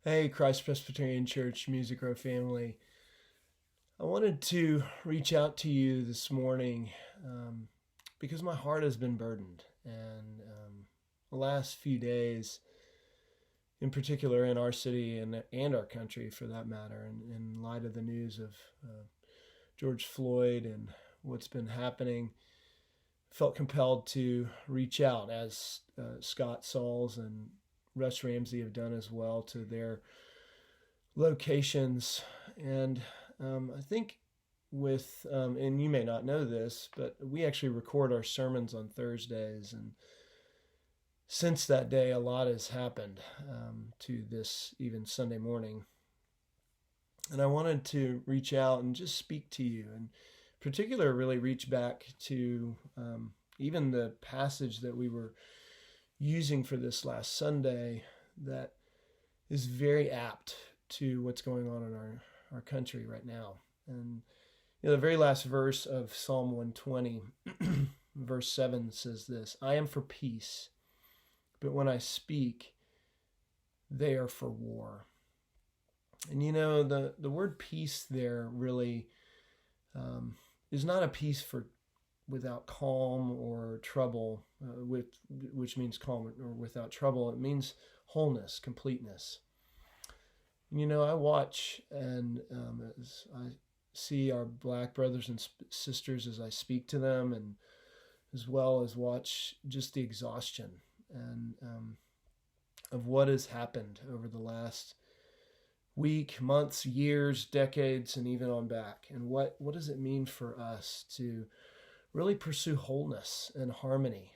Hey, Christ Presbyterian Church Music Row family. I wanted to reach out to you this morning because my heart has been burdened. And the last few days, in particular in our city and our country for that matter, and in light of the news of George Floyd and what's been happening, felt compelled to reach out as Scott Sauls and Russ Ramsey have done as well to their locations. And I think and you may not know this, but we actually record our sermons on Thursdays. And since that day, a lot has happened to this even Sunday morning. And I wanted to reach out and just speak to you, and in particular, really reach back to even the passage that we were using for this last Sunday that is very apt to what's going on in our country right now. And the very last verse of Psalm 120, verse 7 says this: I am for peace, but when I speak, they are for war. And the word peace there really is not a peace without calm or trouble, which means calm or without trouble. It means wholeness, completeness. I watch and as I see our Black brothers and sisters as I speak to them, and as well as watch just the exhaustion and of what has happened over the last week, months, years, decades, and even on back. And what does it mean for us to really pursue wholeness and harmony,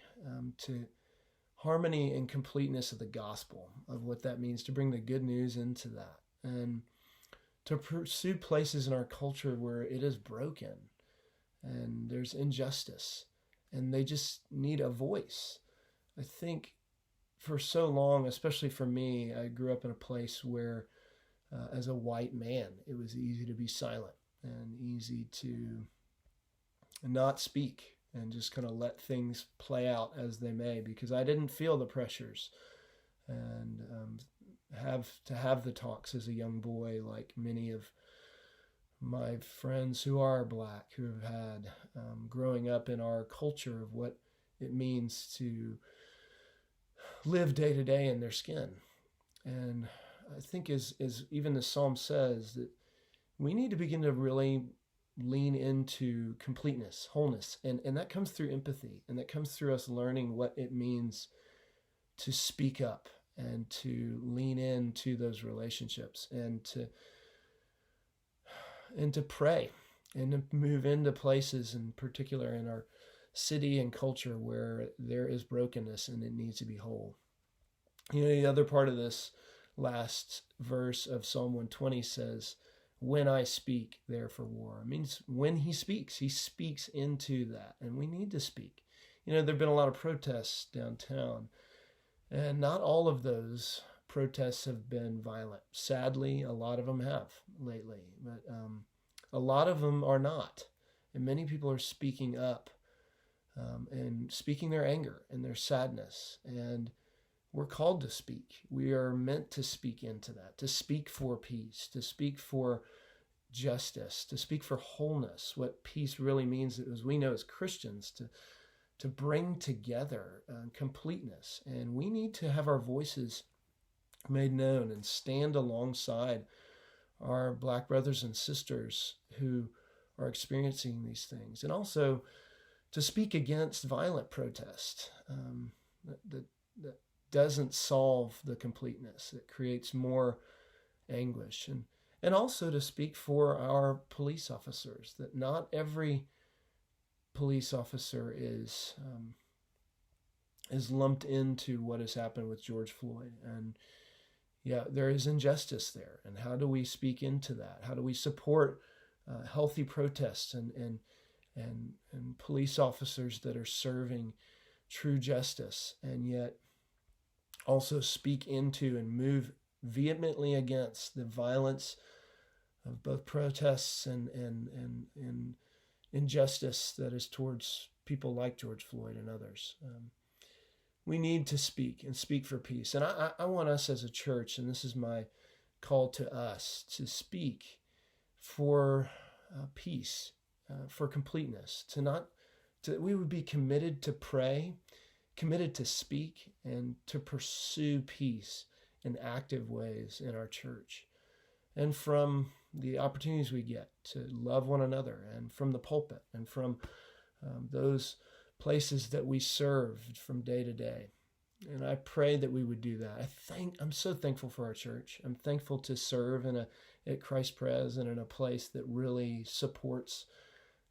to harmony and completeness of the gospel, of what that means to bring the good news into that, and to pursue places in our culture where it is broken and there's injustice and they just need a voice. I think for so long, especially for me, I grew up in a place where as a white man, it was easy to be silent and easy to not speak and just kind of let things play out as they may, because I didn't feel the pressures and have the talks as a young boy, like many of my friends who are Black, who have had growing up in our culture of what it means to live day to day in their skin. And I think as even the Psalm says, that we need to begin to really lean into completeness, wholeness, and that comes through empathy, and that comes through us learning what it means to speak up and to lean into those relationships, and to pray and to move into places, in particular in our city and culture, where there is brokenness and it needs to be whole. The other part of this last verse of Psalm 120 says, when I speak, they're for war. It means when he speaks into that. And we need to speak. There have been a lot of protests downtown, and not all of those protests have been violent. Sadly, a lot of them have lately, but a lot of them are not. And many people are speaking up and speaking their anger and their sadness. And we're called to speak. We are meant to speak into that, to speak for peace, to speak for justice, to speak for wholeness. What peace really means, as we know as Christians, to bring together completeness. And we need to have our voices made known and stand alongside our Black brothers and sisters who are experiencing these things. And also to speak against violent protest that doesn't solve the completeness. It creates more anguish. And also to speak for our police officers, that not every police officer is lumped into what has happened with George Floyd. And there is injustice there. And how do we speak into that? How do we support healthy protests and police officers that are serving true justice, and yet also speak into and move vehemently against the violence of both protests and injustice that is towards people like George Floyd and others. We need to speak and speak for peace. And I want us as a church, and this is my called to us to speak for peace, for completeness, we would be committed to pray, committed to speak, and to pursue peace in active ways in our church. And from the opportunities we get to love one another, and from the pulpit, and from those places that we serve from day to day. And I pray that we would do that. I'm so thankful for our church. I'm thankful to serve at Christ Pres and in a place that really supports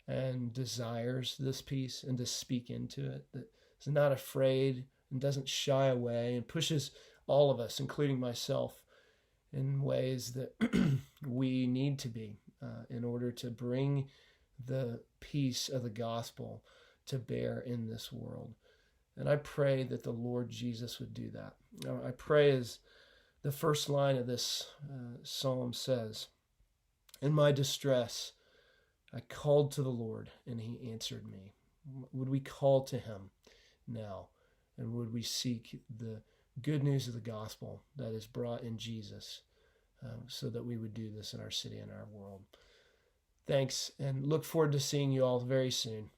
and desires this peace and to speak into it, that is not afraid and doesn't shy away and pushes all of us, including myself, in ways that we need to be in order to bring the peace of the gospel to bear in this world. And I pray that the Lord Jesus would do that. I pray, as the first line of this psalm says, "In my distress, I called to the Lord, and he answered me." Would we call to him now? And would we seek the good news of the gospel that is brought in Jesus, so that we would do this in our city and our world? Thanks, and look forward to seeing you all very soon.